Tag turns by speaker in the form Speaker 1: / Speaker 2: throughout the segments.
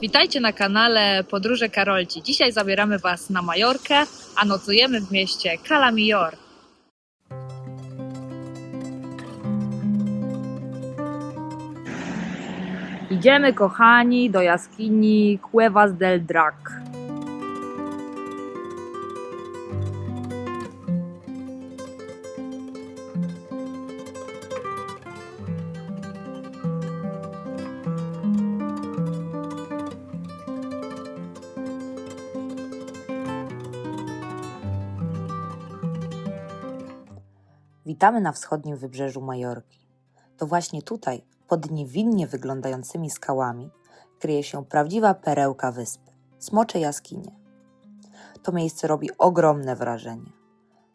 Speaker 1: Witajcie na kanale Podróże Karolci. Dzisiaj zabieramy Was na Majorkę, a nocujemy w mieście Cala Millor. Idziemy, kochani, do jaskini Cuevas del Drac.
Speaker 2: Witamy na wschodnim wybrzeżu Majorki. To właśnie tutaj, pod niewinnie wyglądającymi skałami, kryje się prawdziwa perełka wyspy – Smocze Jaskinie. To miejsce robi ogromne wrażenie.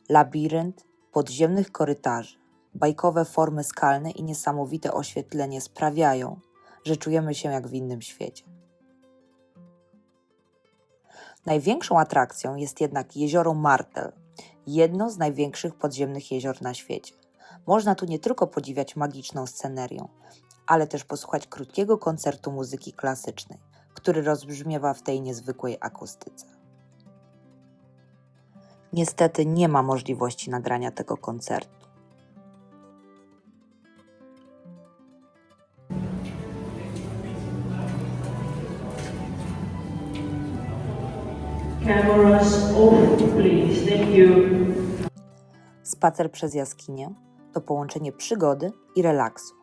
Speaker 2: Labirynt podziemnych korytarzy, bajkowe formy skalne i niesamowite oświetlenie sprawiają, że czujemy się jak w innym świecie. Największą atrakcją jest jednak jezioro Martel, jedno z największych podziemnych jezior na świecie. Można tu nie tylko podziwiać magiczną scenerię, ale też posłuchać krótkiego koncertu muzyki klasycznej, który rozbrzmiewa w tej niezwykłej akustyce. Niestety nie ma możliwości nagrania tego koncertu.
Speaker 3: Cameras off, please. Thank you.
Speaker 2: Spacer przez jaskinię to połączenie przygody i relaksu.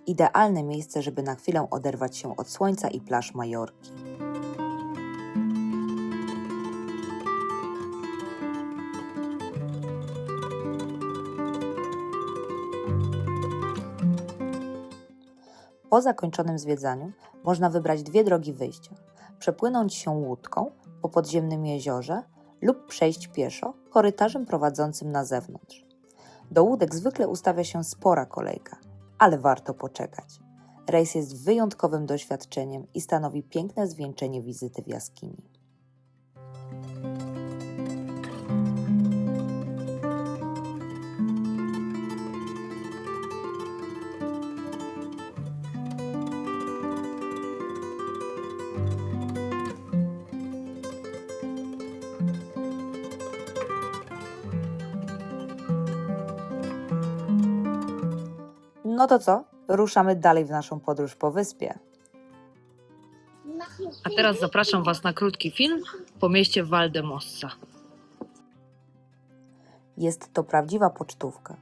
Speaker 2: Idealne miejsce, żeby na chwilę oderwać się od słońca i plaż Majorki. Po zakończonym zwiedzaniu można wybrać dwie drogi wyjścia. Przepłynąć się łódką po podziemnym jeziorze lub przejść pieszo korytarzem prowadzącym na zewnątrz. Do łódek zwykle ustawia się spora kolejka, ale warto poczekać. Rejs jest wyjątkowym doświadczeniem i stanowi piękne zwieńczenie wizyty w jaskini. No to co? Ruszamy dalej w naszą podróż po wyspie.
Speaker 1: A teraz zapraszam Was na krótki film po mieście Valdemossa.
Speaker 2: Jest to prawdziwa pocztówka.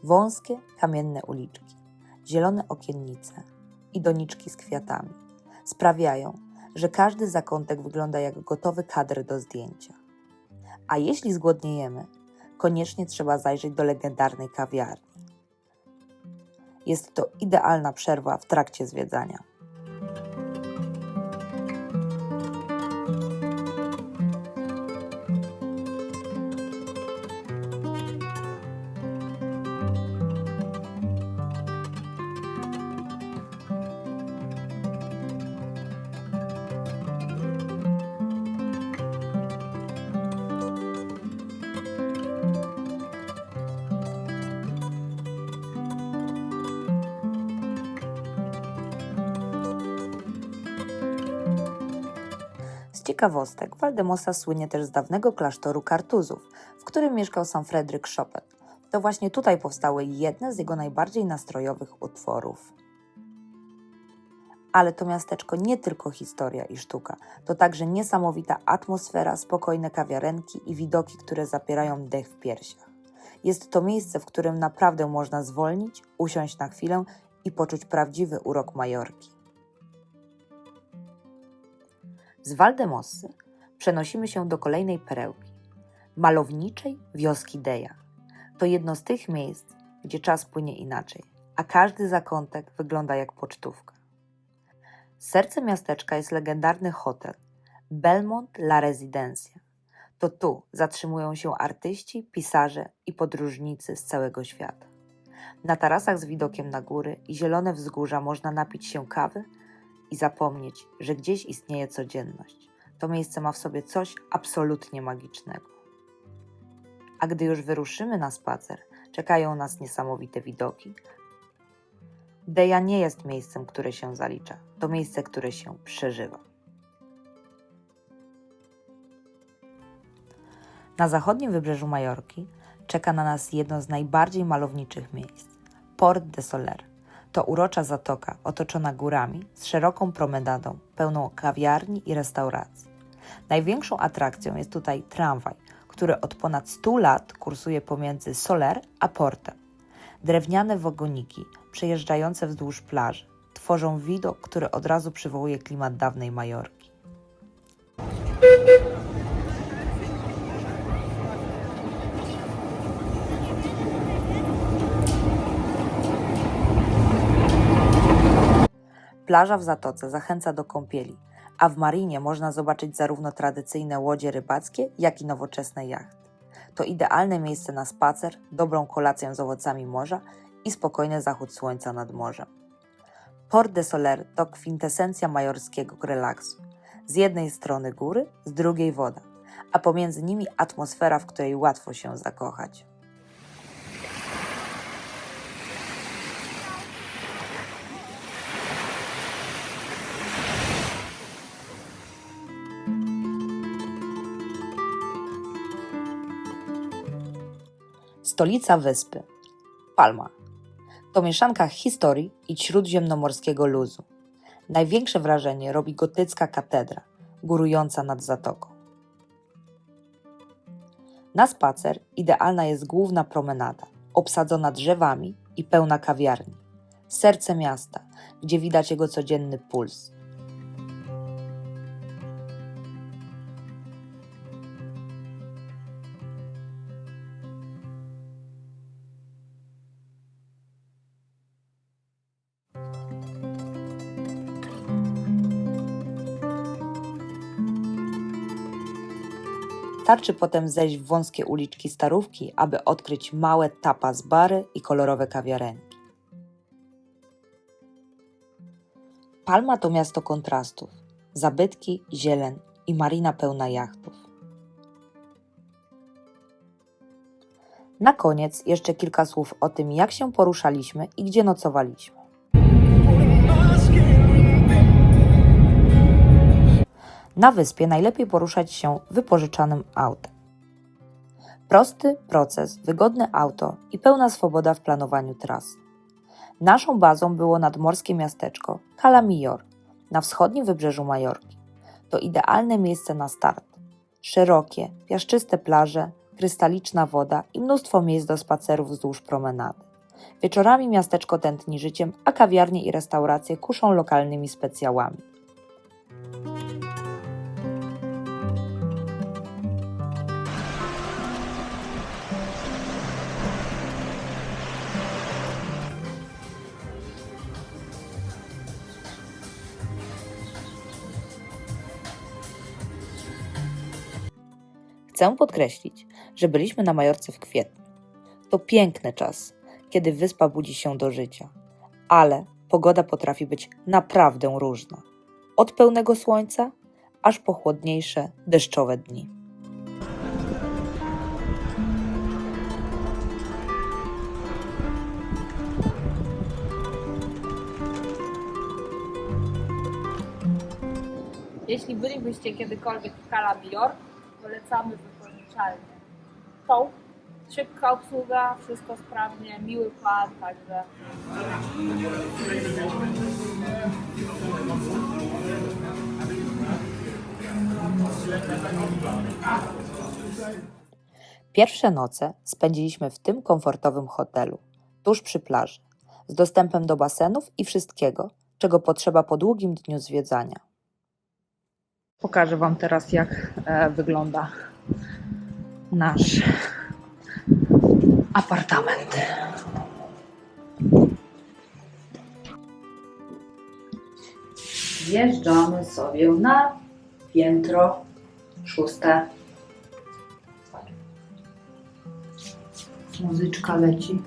Speaker 2: Wąskie, kamienne uliczki, zielone okiennice i doniczki z kwiatami sprawiają, że każdy zakątek wygląda jak gotowy kadr do zdjęcia. A jeśli zgłodniejemy, koniecznie trzeba zajrzeć do legendarnej kawiarni. Jest to idealna przerwa w trakcie zwiedzania. Z ciekawostek, Valdemossa słynie też z dawnego klasztoru Kartuzów, w którym mieszkał sam Fryderyk Chopin. To właśnie tutaj powstały jedne z jego najbardziej nastrojowych utworów. Ale to miasteczko nie tylko historia i sztuka, to także niesamowita atmosfera, spokojne kawiarenki i widoki, które zapierają dech w piersiach. Jest to miejsce, w którym naprawdę można zwolnić, usiąść na chwilę i poczuć prawdziwy urok Majorki. Z Valdemossy przenosimy się do kolejnej perełki, malowniczej wioski Deja. To jedno z tych miejsc, gdzie czas płynie inaczej, a każdy zakątek wygląda jak pocztówka. Sercem miasteczka jest legendarny hotel Belmont La Residencia. To tu zatrzymują się artyści, pisarze i podróżnicy z całego świata. Na tarasach z widokiem na góry i zielone wzgórza można napić się kawy i zapomnieć, że gdzieś istnieje codzienność. To miejsce ma w sobie coś absolutnie magicznego. A gdy już wyruszymy na spacer, czekają nas niesamowite widoki. Deja nie jest miejscem, które się zalicza. To miejsce, które się przeżywa. Na zachodnim wybrzeżu Majorki czeka na nas jedno z najbardziej malowniczych miejsc – Port de Soler. To urocza zatoka otoczona górami z szeroką promenadą, pełną kawiarni i restauracji. Największą atrakcją jest tutaj tramwaj, który od ponad 100 lat kursuje pomiędzy Soler a portem. Drewniane wagoniki przejeżdżające wzdłuż plaży tworzą widok, który od razu przywołuje klimat dawnej Majorki. Plaża w zatoce zachęca do kąpieli, a w marinie można zobaczyć zarówno tradycyjne łodzie rybackie, jak i nowoczesne jachty. To idealne miejsce na spacer, dobrą kolację z owocami morza i spokojny zachód słońca nad morzem. Port de Soler to kwintesencja majorskiego relaksu. Z jednej strony góry, z drugiej woda, a pomiędzy nimi atmosfera, w której łatwo się zakochać. Stolica wyspy – Palma. To mieszanka historii i śródziemnomorskiego luzu. Największe wrażenie robi gotycka katedra, górująca nad zatoką. Na spacer idealna jest główna promenada, obsadzona drzewami i pełna kawiarni. Serce miasta, gdzie widać jego codzienny puls. Starczy potem zejść w wąskie uliczki Starówki, aby odkryć małe tapas bary i kolorowe kawiarenki. Palma to miasto kontrastów, zabytki, zieleń i marina pełna jachtów. Na koniec jeszcze kilka słów o tym, jak się poruszaliśmy i gdzie nocowaliśmy. Na wyspie najlepiej poruszać się wypożyczanym autem. Prosty proces, wygodne auto i pełna swoboda w planowaniu trasy. Naszą bazą było nadmorskie miasteczko Cala Millor na wschodnim wybrzeżu Majorki. To idealne miejsce na start. Szerokie, piaszczyste plaże, krystaliczna woda i mnóstwo miejsc do spacerów wzdłuż promenady. Wieczorami miasteczko tętni życiem, a kawiarnie i restauracje kuszą lokalnymi specjałami. Chcę podkreślić, że byliśmy na Majorce w kwietniu. To piękny czas, kiedy wyspa budzi się do życia, ale pogoda potrafi być naprawdę różna. Od pełnego słońca, aż po chłodniejsze, deszczowe dni.
Speaker 1: Jeśli bylibyście kiedykolwiek w Cala Millor, polecamy wypożyczalnię. Tą szybka obsługa, wszystko sprawnie, miły pan, także...
Speaker 2: Pierwsze noce spędziliśmy w tym komfortowym hotelu, tuż przy plaży, z dostępem do basenów i wszystkiego, czego potrzeba po długim dniu zwiedzania.
Speaker 1: Pokażę wam teraz, jak wygląda nasz apartament. Wjeżdżamy sobie na piętro 6. Muzyczka leci,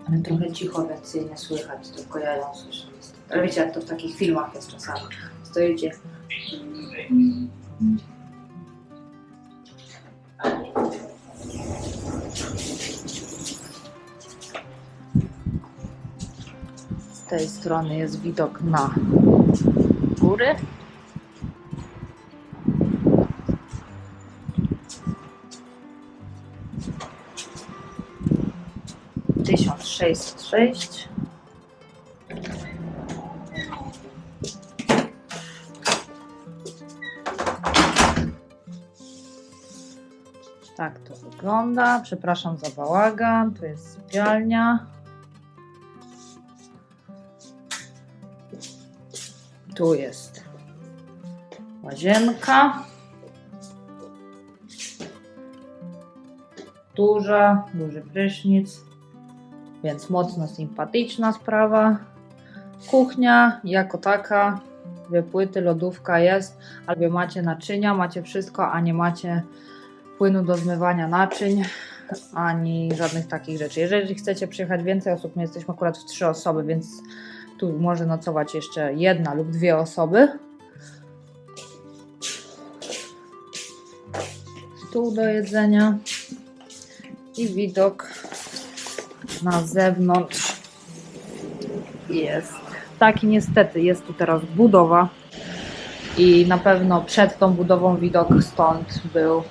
Speaker 1: ale trochę cicho, więc jej nie słychać, tylko ja ją słyszę. Ale wiecie, jak to w takich filmach jest czasami. Stoicie. Z tej strony jest widok na góry. 1606. Tak to wygląda. Przepraszam za bałagan. Tu jest sypialnia. Tu jest łazienka. Duży prysznic, więc mocno sympatyczna sprawa. Kuchnia jako taka, 2 płyty, lodówka jest, albo macie naczynia, macie wszystko, a nie macie płynu do zmywania naczyń, ani żadnych takich rzeczy. Jeżeli chcecie przyjechać więcej osób, my jesteśmy akurat w 3 osoby, więc tu może nocować jeszcze 1 lub 2 osoby. Stół do jedzenia i widok na zewnątrz jest taki. Niestety jest tu teraz budowa i na pewno przed tą budową widok stąd był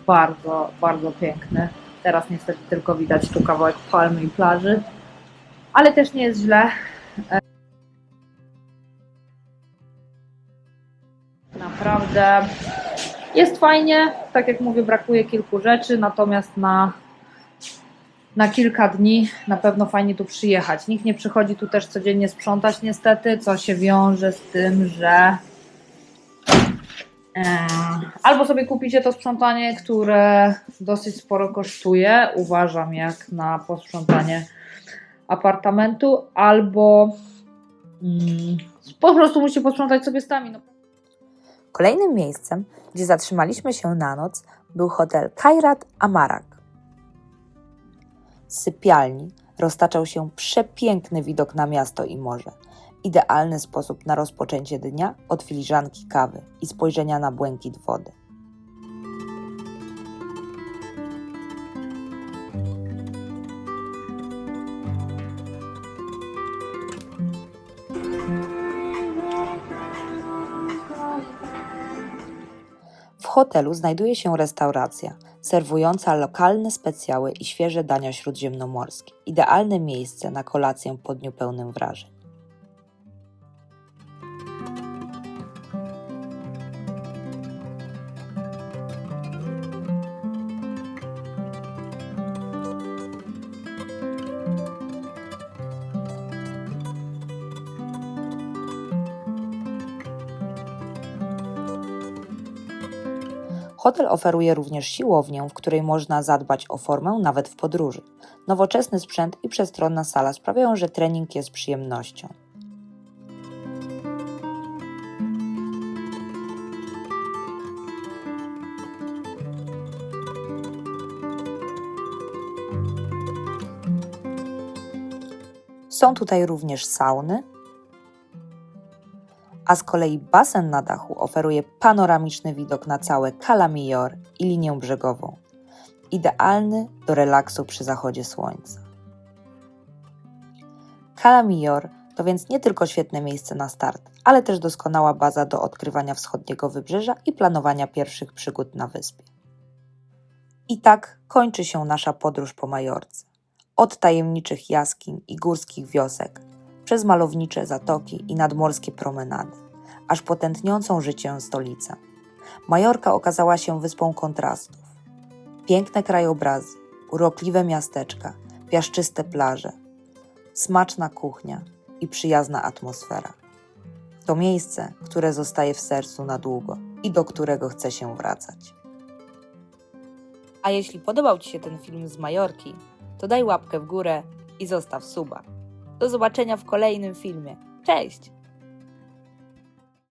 Speaker 1: bardzo, bardzo piękny. Teraz niestety tylko widać tu kawałek palmy i plaży, ale też nie jest źle. Naprawdę jest fajnie, tak jak mówię, brakuje kilku rzeczy, natomiast na kilka dni na pewno fajnie tu przyjechać. Nikt nie przychodzi tu też codziennie sprzątać niestety, co się wiąże z tym, że albo sobie kupicie to sprzątanie, które dosyć sporo kosztuje, uważam, jak na posprzątanie apartamentu, albo po prostu musicie posprzątać sobie sami. No.
Speaker 2: Kolejnym miejscem, gdzie zatrzymaliśmy się na noc, był hotel Kairat Amarak. Z sypialni roztaczał się przepiękny widok na miasto i morze. Idealny sposób na rozpoczęcie dnia od filiżanki kawy i spojrzenia na błękit wody. W hotelu znajduje się restauracja serwująca lokalne specjały i świeże dania śródziemnomorskie. Idealne miejsce na kolację po dniu pełnym wrażeń. Hotel oferuje również siłownię, w której można zadbać o formę nawet w podróży. Nowoczesny sprzęt i przestronna sala sprawiają, że trening jest przyjemnością. Są tutaj również sauny, a z kolei basen na dachu oferuje panoramiczny widok na całe Cala Millor i linię brzegową. Idealny do relaksu przy zachodzie słońca. Cala Millor to więc nie tylko świetne miejsce na start, ale też doskonała baza do odkrywania wschodniego wybrzeża i planowania pierwszych przygód na wyspie. I tak kończy się nasza podróż po Majorce. Od tajemniczych jaskiń i górskich wiosek, przez malownicze zatoki i nadmorskie promenady, aż po tętniącą życiem stolicę. Majorka okazała się wyspą kontrastów. Piękne krajobrazy, urokliwe miasteczka, piaszczyste plaże, smaczna kuchnia i przyjazna atmosfera. To miejsce, które zostaje w sercu na długo i do którego chce się wracać. A jeśli podobał Ci się ten film z Majorki, to daj łapkę w górę i zostaw suba. Do zobaczenia w kolejnym filmie. Cześć!